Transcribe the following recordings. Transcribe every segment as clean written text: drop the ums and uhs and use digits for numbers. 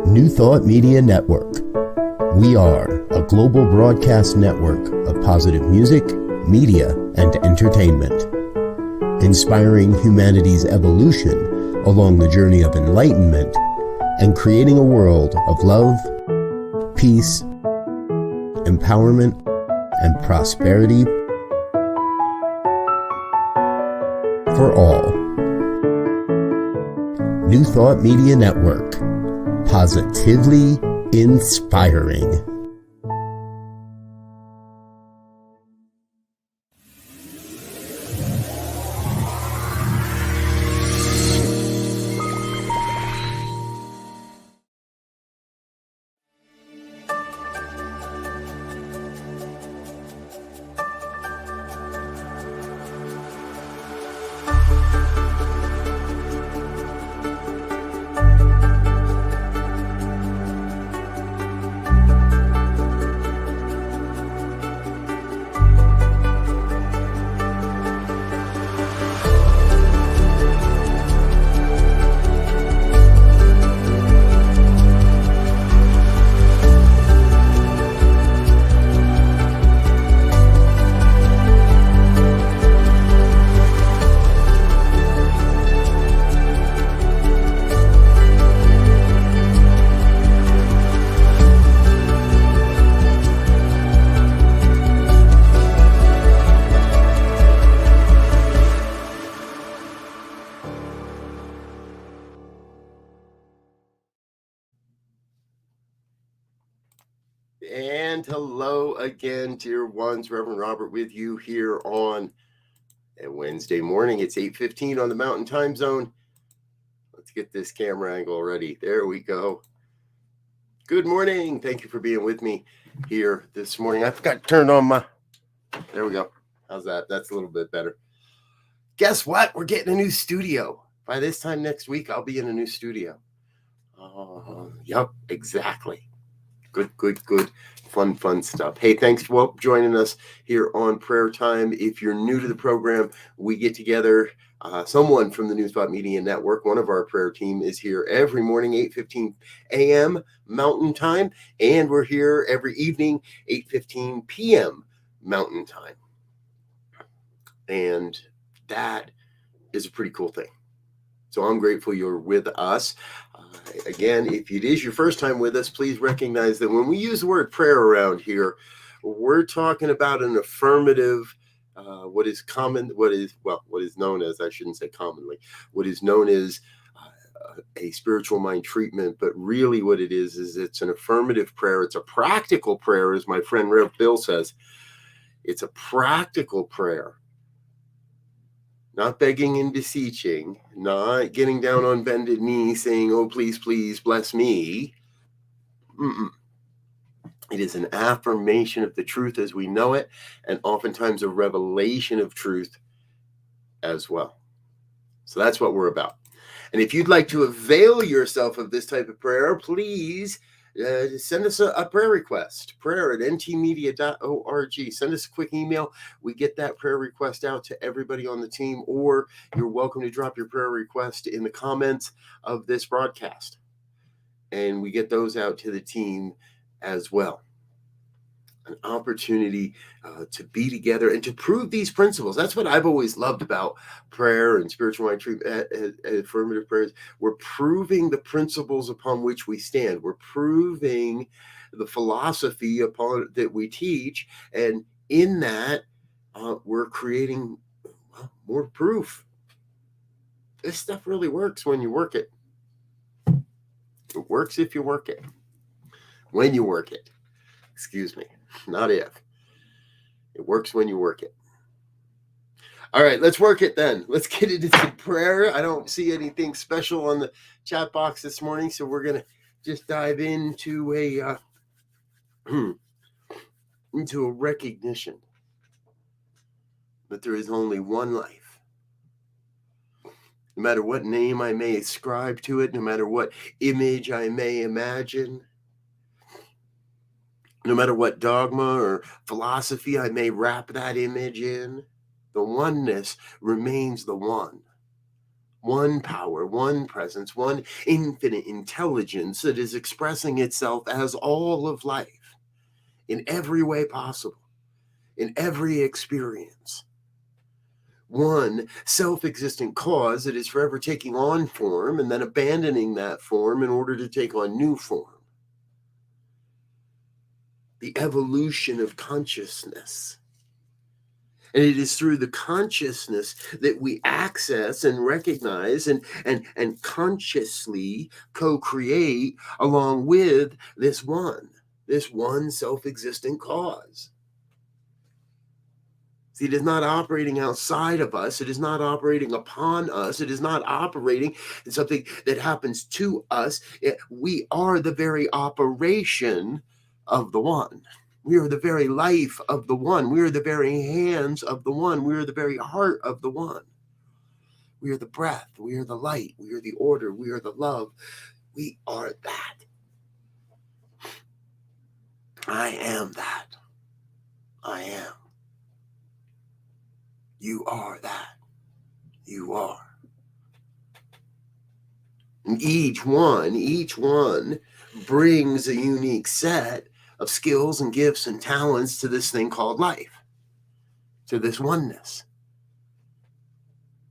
New Thought Media Network. We are a global broadcast network of positive music, media, and entertainment, inspiring humanity's evolution along the journey of enlightenment and creating a world of love, peace, empowerment, and prosperity for all. New Thought Media Network. Positively inspiring. And hello again, dear ones. Reverend Robert with you here on a Wednesday morning. It's 8:15 on the Mountain Time Zone. Let's get this camera angle ready. There we go. Good morning. Thank you for being with me here this morning. I forgot to turn on my... There we go. How's that? That's a little bit better. Guess what? We're getting a new studio. By this time next week, I'll be in a new studio. Yep, exactly. Good. Fun stuff. Hey, thanks for joining us here on Prayer Time. If you're new to the program, we get together. Someone from the New Thought Media Network, one of our prayer team, is here every morning, 8:15 a.m. Mountain Time. And we're here every evening, 8:15 p.m. Mountain Time. And that is a pretty cool thing. So I'm grateful you're with us. Again, if it is your first time with us, please recognize that when we use the word prayer around here, we're talking about an affirmative, what is known as, I shouldn't say commonly, what is known as a spiritual mind treatment. But really what it is it's an affirmative prayer. It's a practical prayer, as my friend Rev Brz says. It's a practical prayer. Not begging and beseeching, not getting down on bended knee saying, oh, please, bless me. It is an affirmation of the truth as we know it, and oftentimes a revelation of truth as well. So that's what we're about. And if you'd like to avail yourself of this type of prayer, please send us a prayer request, prayer@ntmedia.org. Send us a quick email. We get that prayer request out to everybody on the team, or you're welcome to drop your prayer request in the comments of this broadcast. And we get those out to the team as well. An opportunity to be together and to prove these principles. That's what I've always loved about prayer and spiritual mind treatment, affirmative prayers. We're proving the principles upon which we stand. We're proving the philosophy upon that we teach, and in that, we're creating more proof. This stuff really works when you work it. It works if you work it. When you work it. Excuse me. Not if. It works when you work it. All right, let's work it then. Let's get into prayer. I don't see anything special on the chat box this morning, so we're going to just dive into a recognition that there is only one life. No matter what name I may ascribe to it, no matter what image I may imagine, no matter what dogma or philosophy I may wrap that image in, the oneness remains the one. one power, one presence, one infinite intelligence that is expressing itself as all of life in every way possible, in every experience. One self-existent cause that is forever taking on form and then abandoning that form in order to take on new form. The evolution of consciousness. And it is through the consciousness that we access and recognize and consciously co-create along with this one self-existent cause. See, it is not operating outside of us. It is not operating upon us. It is not operating in something that happens to us. We are the very operation of the one. We are the very life of the one. We are the very hands of the one. We are the very heart of the one. We are the breath. We are the light. We are the order. We are the love. We are that. I am that. I am. You are that. You are. And each one brings a unique set of skills and gifts and talents to this thing called life, to this oneness.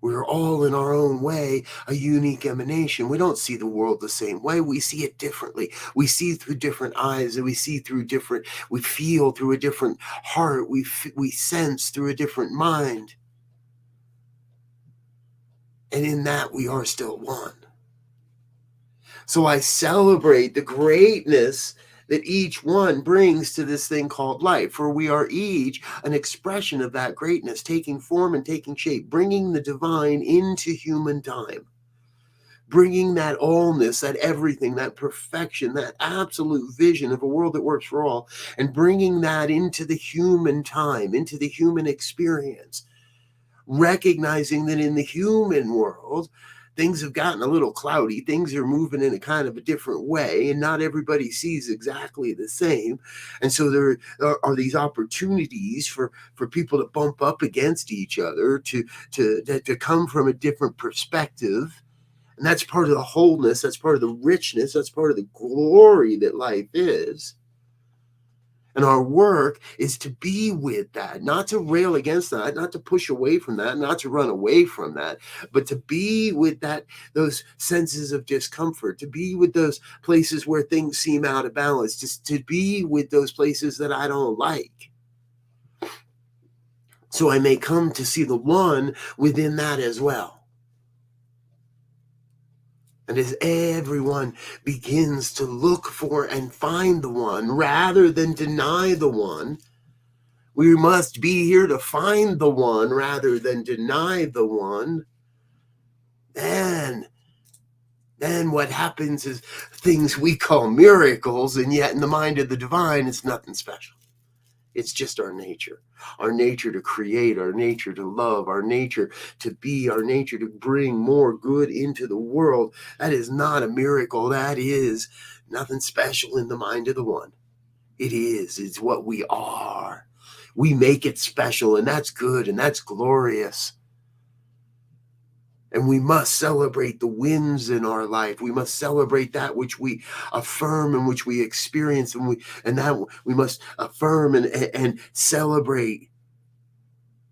We're all in our own way a unique emanation. We don't see the world the same way. We see it differently. We see through different eyes, and we see through different, we feel through a different heart. We sense through a different mind. And in that, we are still one. So I celebrate the greatness that each one brings to this thing called life, for we are each an expression of that greatness, taking form and taking shape, bringing the divine into human time, bringing that allness, that everything, that perfection, that absolute vision of a world that works for all, and bringing that into the human time, into the human experience, recognizing that in the human world, things have gotten a little cloudy. Things are moving in a kind of a different way, and not everybody sees exactly the same. And so there are these opportunities for people to bump up against each other, to come from a different perspective. And that's part of the wholeness. That's part of the richness. That's part of the glory that life is. And our work is to be with that, not to rail against that, not to push away from that, not to run away from that, but to be with that, those senses of discomfort, to be with those places where things seem out of balance, just to be with those places that I don't like. So I may come to see the one within that as well. And as everyone begins to look for and find the one rather than deny the one, we must be here to find the one rather than deny the one. Then what happens is things we call miracles, and yet in the mind of the divine, it's nothing special. It's just our nature to create, our nature to love, our nature to be, our nature to bring more good into the world. That is not a miracle. That is nothing special in the mind of the one. It's what we are. We make it special, and that's good, and that's glorious. And we must celebrate the wins in our life. We must celebrate that which we affirm and which we experience, and that we must affirm and celebrate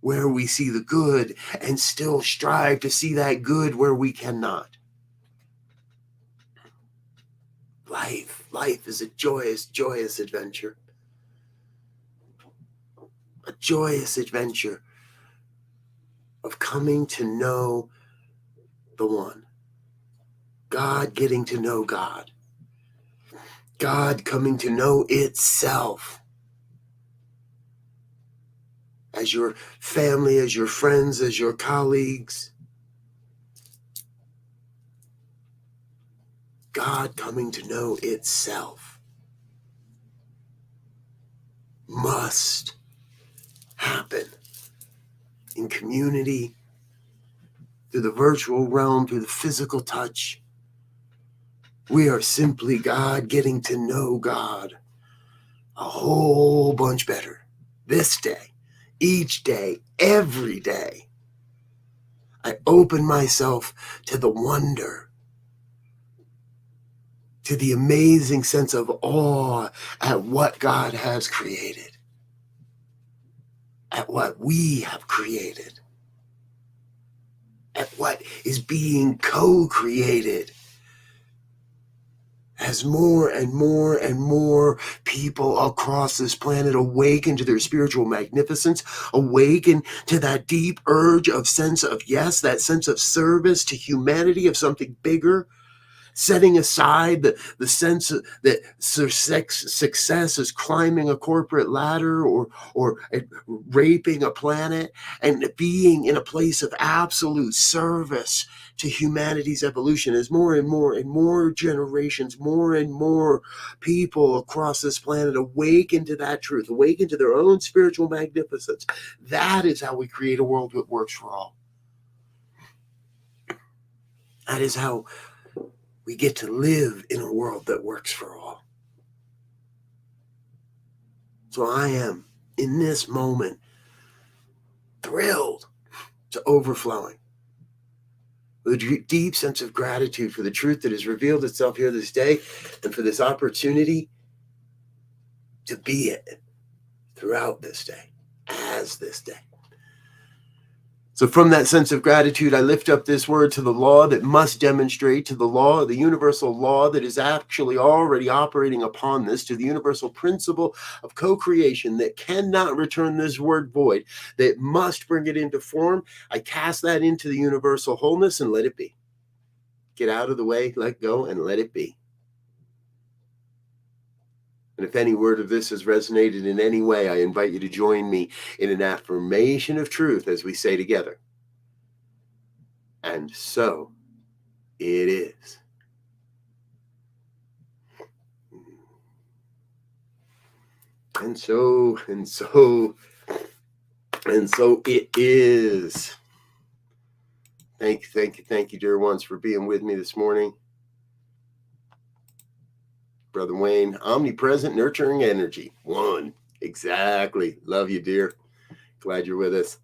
where we see the good, and still strive to see that good where we cannot. Life is a joyous, joyous adventure. A joyous adventure of coming to know the one. God getting to know God. God coming to know itself. As your family, as your friends, as your colleagues. God coming to know itself must happen in community, through the virtual realm, through the physical touch. We are simply God getting to know God a whole bunch better this day, each day, every day. I open myself to the wonder, to the amazing sense of awe at what God has created, at what we have created, at what is being co-created. As more and more and more people across this planet awaken to their spiritual magnificence, awaken to that deep urge of sense of, yes, that sense of service to humanity, of something bigger, setting aside the sense that success is climbing a corporate ladder or raping a planet, and being in a place of absolute service to humanity's evolution, as more and more and more generations, more and more people across this planet awaken to that truth, awaken to their own spiritual magnificence. That is how we create a world that works for all. That is how we get to live in a world that works for all. So I am, in this moment, thrilled to overflowing with a deep sense of gratitude for the truth that has revealed itself here this day, and for this opportunity to be it throughout this day, as this day. So from that sense of gratitude, I lift up this word to the law that must demonstrate, to the law, the universal law that is actually already operating upon this, to the universal principle of co-creation that cannot return this word void, that must bring it into form. I cast that into the universal wholeness and let it be. Get out of the way, let go, and let it be. And if any word of this has resonated in any way, I invite you to join me in an affirmation of truth as we say together, and so it is. And so it is. Thank you, dear ones, for being with me this morning. Brother Wayne, omnipresent, nurturing energy. One. Exactly. Love you, dear. Glad you're with us.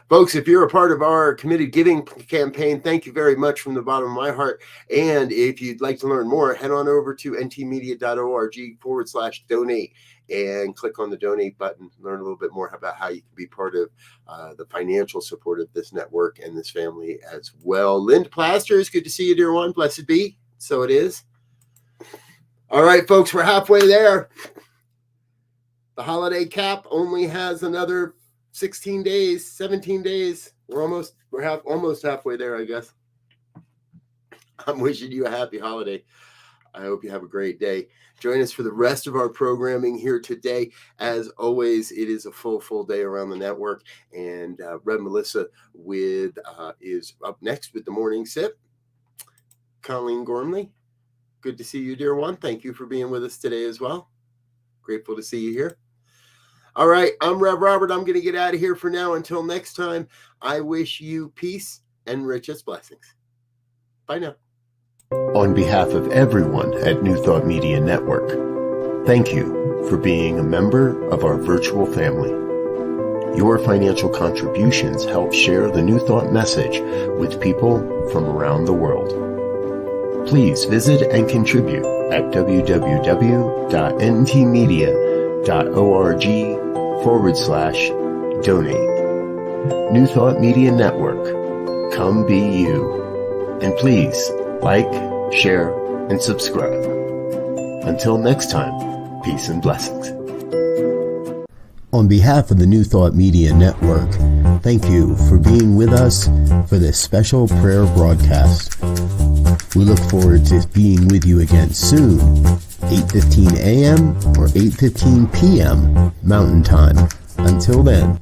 Folks, if you're a part of our committed giving campaign, thank you very much from the bottom of my heart. And if you'd like to learn more, head on over to ntmedia.org/donate and click on the donate button. Learn a little bit more about how you can be part of the financial support of this network and this family as well. Lind Plasters, good to see you, dear one. Blessed be. So it is. All right, folks, we're halfway there. The holiday cap only has another 16 days, 17 days. We're almost halfway there, I guess. I'm wishing you a happy holiday. I hope you have a great day. Join us for the rest of our programming here today. As always, it is a full day around the network. And Rev Melissa is up next with the morning sip. Colleen Gormley, good to see you, dear one. Thank you for being with us today as well. Grateful to see you here. All right, I'm Rev Robert. I'm going to get out of here for now. Until next time, I wish you peace and richest blessings. Bye now. On behalf of everyone at New Thought Media Network, thank you for being a member of our virtual family. Your financial contributions help share the New Thought message with people from around the world. Please visit and contribute at www.ntmedia.org/donate. New Thought Media Network, come be you. And please like, share, and subscribe. Until next time, peace and blessings. On behalf of the New Thought Media Network, thank you for being with us for this special prayer broadcast. We look forward to being with you again soon, 8:15 a.m. or 8:15 p.m. Mountain Time. Until then.